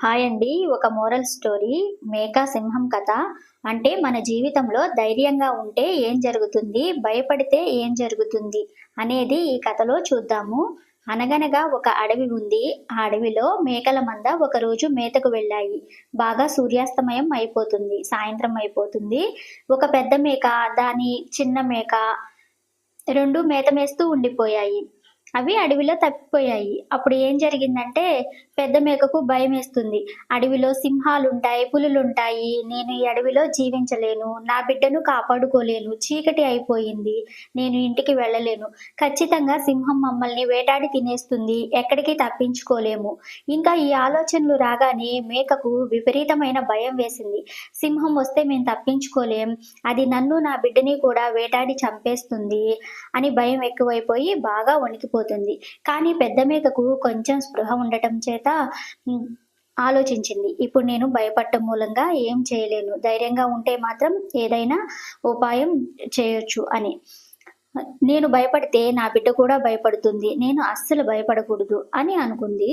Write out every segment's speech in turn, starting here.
Hi అండి. ఒక moral story 'మేక సింహం' కథ. అంటే మన జీవితంలో ధైర్యంగా ఉంటే ఏం జరుగుతుంది? భయపడితే ఏం జరుగుతుంది? అనేది ఈ కథలో చూద్దాము. అనగనగా ఒక అడవి ఉంది. ఆ అడవిలో మేకల మంద ఒకరోజు మేతకు వెళ్ళాయి. బాగా సూర్యాస్తమయం అయిపోతుంది. సాయంత్రం అయిపోతుంది. ఒక పెద్ద మేక, దాని చిన్న మేక 2 మేత మేస్తూ ఉండిపోయాయి. అవి అడవిలో తప్పిపోయాయి. అప్పుడు ఏం జరిగిందంటే, పెద్ద మేకకు భయమేస్తుంది. అడవిలో సింహాలుంటాయి, పులులుంటాయి. నేను ఈ అడవిలో జీవించలేను. నా బిడ్డను కాపాడుకోలేను. చీకటి అయిపోయింది. నేను ఇంటికి వెళ్ళలేను. ఖచ్చితంగా సింహం మమ్మల్ని వేటాడి తినేస్తుంది. ఎక్కడికి తప్పించుకోలేము. ఇంకా ఈ ఆలోచనలు రాగానే మేకకు విపరీతమైన భయం వేసింది. సింహం వస్తే మేము తప్పించుకోలేం. అది నన్ను, నా బిడ్డని కూడా వేటాడి చంపేస్తుంది అని భయం ఎక్కువైపోయి బాగా వణికిపోతుంది. కానీ పెద్ద మేకకు కొంచెం స్పృహ ఉండటం చేత హ్మ్, ఆలోచించింది. ఇప్పుడు నేను భయపడటం మూలంగా ఏం చేయలేను. ధైర్యంగా ఉంటే మాత్రం ఏదైనా ఉపాయం చేయొచ్చు అని. నేను భయపడితే నా బిడ్డ కూడా భయపడుతుంది. నేను అస్సలు భయపడకూడదు అని అనుకుంది.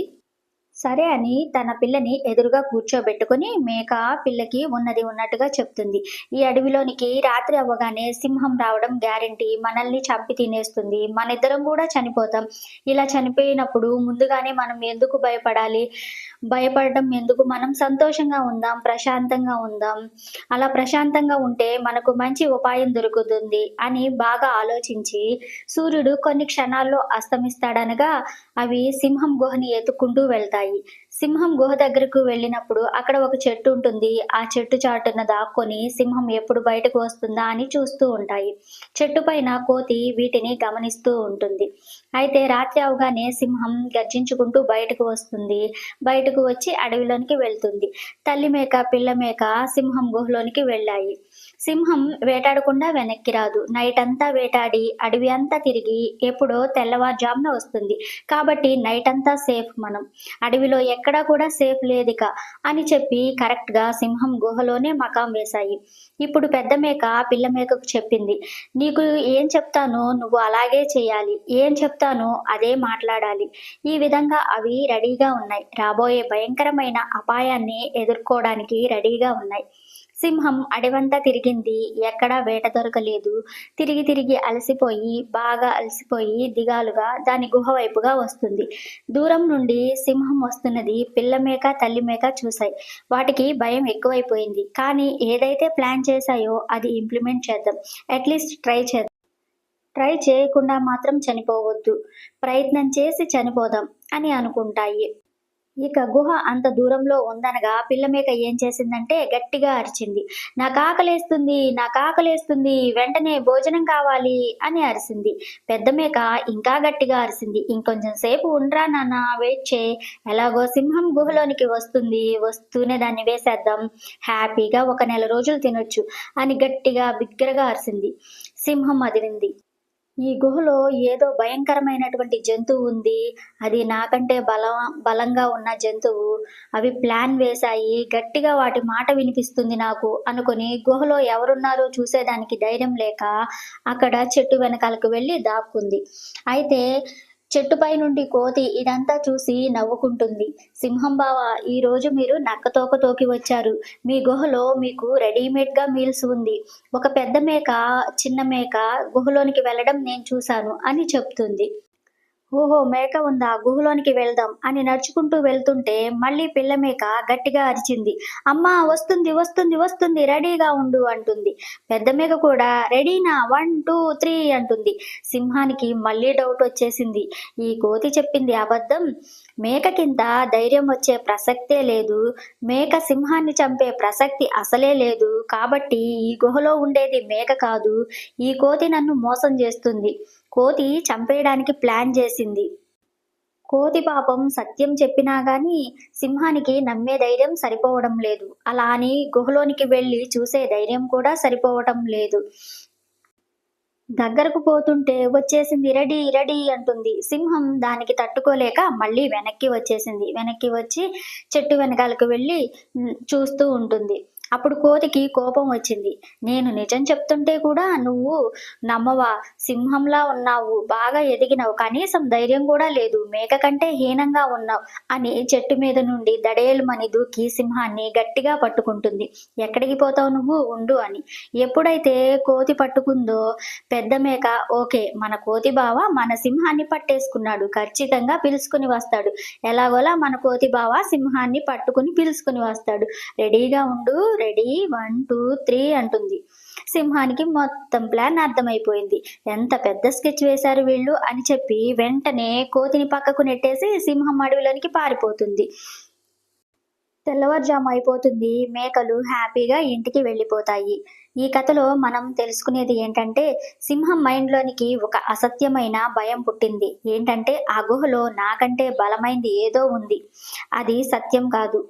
సరే అని తన పిల్లని ఎదురుగా కూర్చోబెట్టుకొని మేక పిల్లకి ఉన్నది ఉన్నట్టుగా చెప్తుంది. ఈ అడవిలోనికి రాత్రి అవ్వగానే సింహం రావడం గ్యారంటీ. మనల్ని చంపి తినేస్తుంది. మనిద్దరం కూడా చనిపోతాం. ఇలా చనిపోయినప్పుడు ముందుగానే మనం ఎందుకు భయపడాలి? భయపడడం ఎందుకు? మనం సంతోషంగా ఉందాం, ప్రశాంతంగా ఉందాం. అలా ప్రశాంతంగా ఉంటే మనకు మంచి ఉపాయం దొరుకుతుంది అని బాగా ఆలోచించి, సూర్యుడు కొన్ని క్షణాల్లో అస్తమిస్తాడనగా అవి సింహం గుహని ఎతుక్కుంటూ వెళ్తాయి. సింహం గుహ దగ్గరకు వెళ్ళినప్పుడు అక్కడ ఒక చెట్టు ఉంటుంది. ఆ చెట్టు చాటున దాక్కొని సింహం ఎప్పుడు బయటకు వస్తుందా అని చూస్తూ ఉంటాయి. చెట్టు పైన కోతి వీటిని గమనిస్తూ ఉంటుంది. అయితే రాత్రి అవగానే సింహం గర్జించుకుంటూ బయటకు వస్తుంది. బయటకు వచ్చి అడవిలోనికి వెళ్తుంది. తల్లి మేక, పిల్ల మేక సింహం గుహలోనికి వెళ్ళాయి. సింహం వేటాడకుండా వెనక్కి రాదు. నైట్ అంతా వేటాడి అడవి అంతా తిరిగి ఎప్పుడో తెల్లవారుజామున వస్తుంది. కాబట్టి నైట్ అంతా సేఫ్ మనం. అడవిలో ఎక్కడా కూడా సేఫ్ లేదిక అని చెప్పి కరెక్ట్‌గా సింహం గుహలోనే మకాం వేశాయి. ఇప్పుడు పెద్ద మేక పిల్ల మేకకు చెప్పింది. "నీకు ఏం చెప్తానో నువ్వు అలాగే చేయాలి. ఏం చెప్తానో అదే మాట్లాడాలి." ఈ విధంగా అవి రెడీగా ఉన్నాయి. రాబోయే భయంకరమైన అపాయాన్ని ఎదుర్కోవడానికి రెడీగా ఉన్నాయి. సింహం అడవంతా తిరిగింది. ఎక్కడా వేట దొరకలేదు. తిరిగి తిరిగి బాగా అలసిపోయి దిగాలుగా దాని గుహ వైపుగా వస్తుంది. దూరం నుండి సింహం వస్తున్నది పిల్ల మేక, తల్లి మేక చూశాయి. వాటికి భయం ఎక్కువైపోయింది. కానీ ఏదైతే ప్లాన్ చేశాయో అది ఇంప్లిమెంట్ చేద్దాం. అట్‌లీస్ట్ ట్రై చేద్దాం. ట్రై చేయకుండా మాత్రం చనిపోవద్దు. ప్రయత్నం చేసి చనిపోదాం అని అనుకుంటాయి. ఇక గుహ అంత దూరంలో ఉందనగా పిల్లమేక ఏం చేసిందంటే గట్టిగా అరిచింది. నాకాకలేస్తుంది, నాకాకలేస్తుంది, వెంటనే భోజనం కావాలి అని అరిసింది. పెద్ద మేక ఇంకా గట్టిగా అరిసింది. ఇంకొంచెం సేపు ఉండ్రా నాన్న, వెయిట్ చేయి. ఎలాగో సింహం గుహలోనికి వస్తుంది, వస్తూనే దాన్ని వేసేద్దాం. హ్యాపీగా ఒక నెల రోజులు తినొచ్చు అని గట్టిగా బిగ్గరగా అరిసింది. సింహం అదిరింది. ఈ గుహలో ఏదో భయంకరమైనటువంటి జంతువు ఉంది. అది నాకంటే బలంగా ఉన్న జంతువు. అవి ప్లాన్ వేశాయి. గట్టిగా వాటి మాట వినిపిస్తుంది నాకు అనుకుని గుహలో ఎవరున్నారో చూసేదానికి ధైర్యం లేక అక్కడ చెట్టు వెనకాలకు వెళ్ళి దాక్కుంది. అయితే చెట్టుపై నుండి కోతి ఇదంతా చూసి నవ్వుకుంటుంది. సింహం బావ, ఈరోజు మీరు నక్కతోక తోకి వచ్చారు. మీ గుహలో మీకు రెడీమేడ్‌గా మీల్స్ ఉంది. ఒక పెద్ద మేక, చిన్న మేక గుహలోనికి వెళ్ళడం నేను చూశాను అని చెప్తుంది. ఓహో! మేక ఉందా? గుహలోనికి వెళ్దాం అని నడుచుకుంటూ వెళ్తుంటే మళ్ళీ పిల్ల మేక గట్టిగా అరిచింది. అమ్మా వస్తుంది, వస్తుంది, వస్తుంది, రెడీగా ఉండు అంటుంది. పెద్ద మేక కూడా రెడీనా? 1, 2, 3 అంటుంది. సింహానికి మళ్ళీ డౌటొచ్చేసింది. ఈ కోతి చెప్పింది అబద్ధం. మేకకింత ధైర్యం వచ్చే ప్రసక్తే లేదు. మేక సింహాన్ని చంపే ప్రసక్తి అసలే లేదు. కాబట్టి ఈ గుహలో ఉండేది మేక కాదు. ఈ కోతి నన్ను మోసం చేస్తుంది. కోతి చంపేయడానికి ప్లాన్ చేసింది. కోతి పాపం సత్యం చెప్పినా గాని సింహానికి నమ్మే ధైర్యం సరిపోవడం లేదు. అలా అని గుహలోనికి వెళ్లి చూసే ధైర్యం కూడా సరిపోవటం లేదు. దగ్గరకు పోతుంటే వచ్చేసింది, రెడీ రెడీ అంటుంది. సింహం దానికి తట్టుకోలేక మళ్ళీ వెనక్కి వచ్చేసింది. వెనక్కి వచ్చి చెట్టు వెనకాలకు వెళ్ళి చూస్తూ ఉంటుంది. అప్పుడు కోతికి కోపం వచ్చింది. నేను నిజం చెప్తుంటే కూడా నువ్వు నమ్మవా? సింహంలా ఉన్నావు, బాగా ఎదిగినవు, కనీసం ధైర్యం కూడా లేదు, మేక కంటే హీనంగా ఉన్నావు అని చెట్టు మీద నుండి దడేలుమని దూకి సింహాన్ని గట్టిగా పట్టుకుంటుంది. ఎక్కడికి పోతావు నువ్వు, ఉండు అని. ఎప్పుడైతే కోతి పట్టుకుందో పెద్ద మేక, ఓకే, మన కోతి బావ మన సింహాన్ని పట్టేసుకున్నాడు, ఖచ్చితంగా పిలుచుకుని వస్తాడు, ఎలాగోలా మన కోతి బావ సింహాన్ని పట్టుకుని పిలుచుకుని వస్తాడు, రెడీగా ఉండు, రెడీ 1 2 3 అంటుంది. సింహానికి మొత్తం ప్లాన్ అర్థమైపోయింది. ఎంత పెద్ద స్కెచ్ వేశారు వీళ్ళు అని చెప్పి వెంటనే కోతిని పక్కకు నెట్టేసి సింహం అడవిలోనికి పారిపోతుంది. తెల్లవారుజాము అయిపోతుంది. మేకలు హ్యాపీగా ఇంటికి వెళ్ళిపోతాయి. ఈ కథలో మనం తెలుసుకునేది ఏంటంటే, సింహం మైండ్లోనికి ఒక అసత్యమైన భయం పుట్టింది. ఏంటంటే, ఆ గుహలో నాకంటే బలమైంది ఏదో ఉంది, అది సత్యం కాదు.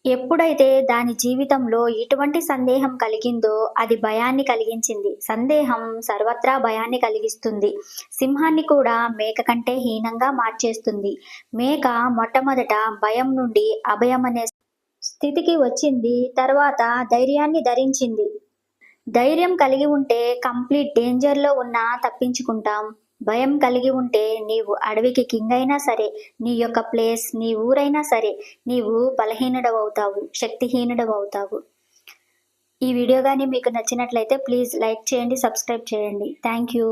ఎప్పుడైతే దాని జీవితంలో ఇటువంటి సందేహం కలిగిందో అది భయాన్ని కలిగించింది. సందేహం సర్వత్రా భయాన్ని కలిగిస్తుంది. సింహాన్ని కూడా మేక కంటే హీనంగా మార్చేస్తుంది. మేక మొట్టమొదట భయం నుండి అభయం అనే స్థితికి వచ్చింది. తర్వాత ధైర్యాన్ని ధరించింది. ధైర్యం కలిగి ఉంటే కంప్లీట్ డేంజర్లో ఉన్నా తప్పించుకుంటాం. భయం కలిగి ఉంటే నీవు అడవికి కింగ్ అయినా సరే, నీ యొక్క ప్లేస్ నీ ఊరైనా సరే, నీవు బలహీనుడవవుతావు, శక్తిహీనుడవవుతావు. ఈ వీడియో కానీ మీకు నచ్చినట్లయితే ప్లీజ్ లైక్ చేయండి, సబ్స్క్రైబ్ చేయండి. Thank you.